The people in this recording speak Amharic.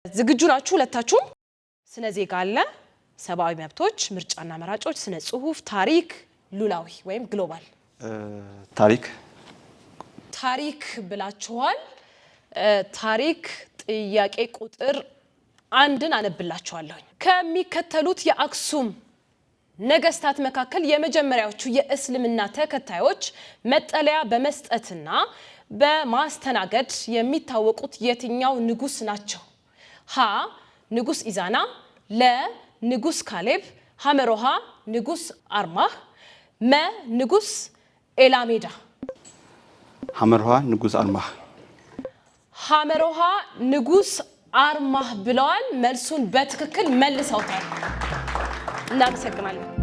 ዝግጁ ናችሁ ሁለታችሁም? ስነ ዜጋ አለ፣ ሰብአዊ መብቶች፣ ምርጫና መራጮች፣ ስነ ጽሁፍ፣ ታሪክ፣ ሉላዊ ወይም ግሎባል። ታሪክ ብላችኋል። ታሪክ ጥያቄ ቁጥር 1ን አነብላችኋለሁ። ከሚከተሉት የአክሱም ነገስታት መካከል የመጀመሪያዎቹ የእስልምና ተከታዮች መጠለያ በመስጠትና በማስተናገድ የሚታወቁት የትኛው ንጉስ ናቸው? ሀ ንጉስ ኢዛና፣ ለ ንጉስ ካሌብ፣ ሐመሮሃ ንጉስ አርማህ፣ መ ንጉስ ኤላሜዳ። ሐመሮሃ ንጉስ አርማህ። ሐመሮሃ ንጉስ አርማህ ብለዋል። መልሱን በትክክል መልሰውታል። እናመሰግናለን።